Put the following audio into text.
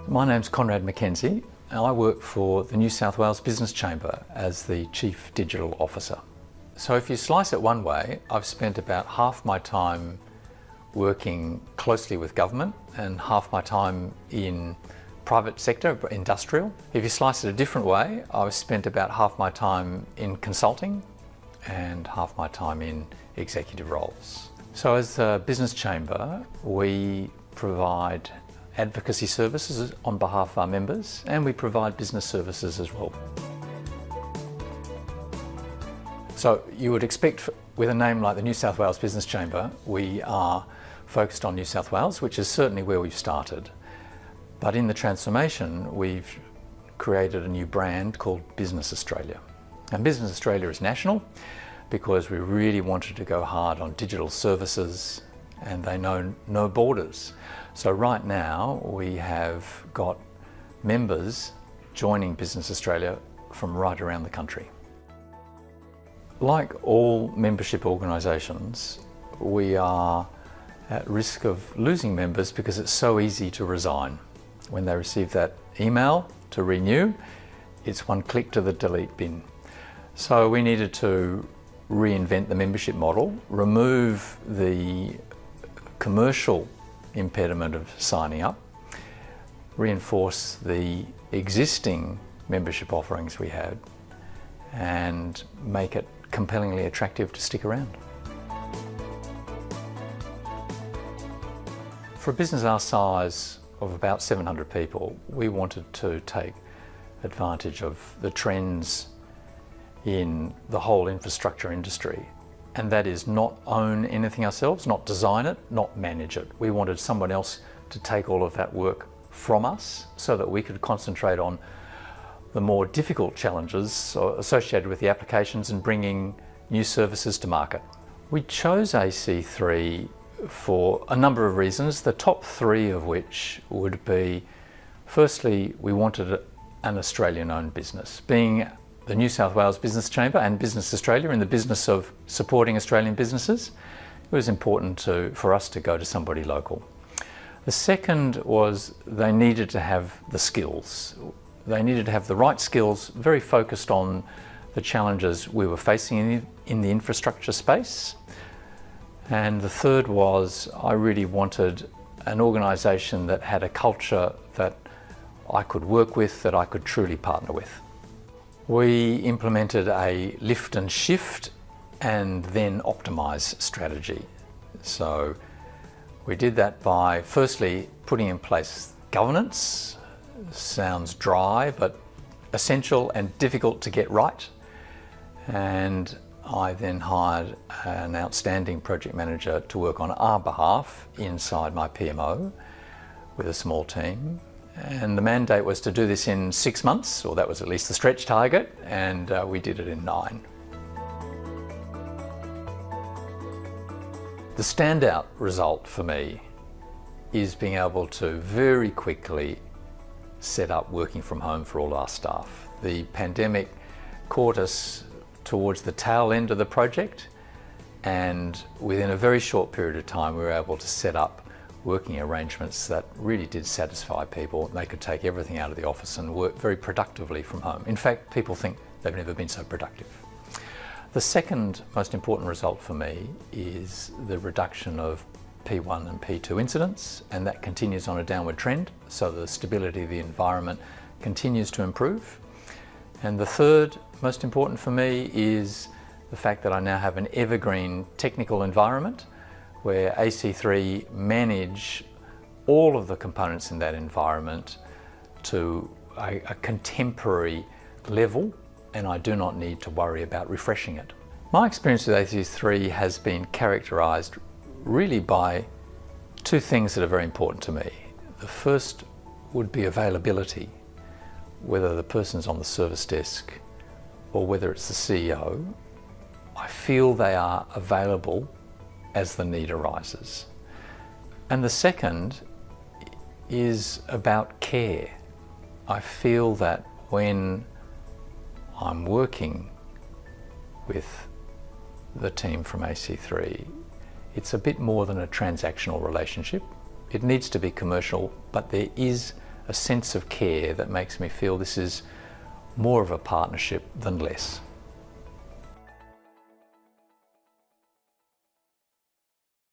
My name's Conrad Mackenzie and I work for the New South Wales Business Chamber as the Chief Digital Officer. So if you slice it one way, I've spent about half my time working closely with government and half my time in private sector, industrial. If you slice it a different way, I've spent about half my time in consulting and half my time in executive roles. So as a business chamber, we provide advocacy services on behalf of our members, and we provide business services as well. So you would expect with a name like the New South Wales Business Chamber, we are focused on New South Wales, which is certainly where we've started. But in the transformation, we've created a new brand called Business Australia. And Business Australia is national because we really wanted to go hard on digital services, and they know no borders. So right now we have got members joining Business Australia from right around the country. Like all membership organisations, we are at risk of losing members because it's so easy to resign. When they receive that email to renew, it's one click to the delete bin. So we needed to reinvent the membership model, remove the commercial impediment of signing up, reinforce the existing membership offerings we had, and make it compellingly attractive to stick around. For a business our size of about 700 people, we wanted to take advantage of the trends in the whole infrastructure industry, and that is not own anything ourselves, not design it, not manage it. We wanted someone else to take all of that work from us so that we could concentrate on the more difficult challenges associated with the applications and bringing new services to market. We chose AC3 for a number of reasons, the top three of which would be, firstly, we wanted an Australian-owned business. Being the New South Wales Business Chamber and Business Australia in the business of supporting Australian businesses, it was important for us to go to somebody local. The second was they needed to have the skills. They needed to have the right skills, very focused on the challenges we were facing in the infrastructure space. And the third was I really wanted an organisation that had a culture that I could work with, that I could truly partner with. We implemented a lift and shift and then optimise strategy. So we did that by firstly putting in place governance. Sounds dry, but essential and difficult to get right. And I then hired an outstanding project manager to work on our behalf inside my PMO with a small team. And the mandate was to do this in 6 months, or that was at least the stretch target, and we did it in 9. The standout result for me is being able to very quickly set up working from home for all our staff. The pandemic caught us towards the tail end of the project, and within a very short period of time we were able to set up working arrangements that really did satisfy people. They could take everything out of the office and work very productively from home. In fact, people think they've never been so productive. The second most important result for me is the reduction of P1 and P2 incidents, and that continues on a downward trend, so the stability of the environment continues to improve. And the third most important for me is the fact that I now have an evergreen technical environment where AC3 manage all of the components in that environment to a contemporary level, and I do not need to worry about refreshing it. My experience with AC3 has been characterised really by two things that are very important to me. The first would be availability, whether the person's on the service desk or whether it's the CEO. I feel they are available as the need arises. And the second is about care. I feel that when I'm working with the team from AC3, it's a bit more than a transactional relationship. It needs to be commercial, but there is a sense of care that makes me feel this is more of a partnership than less.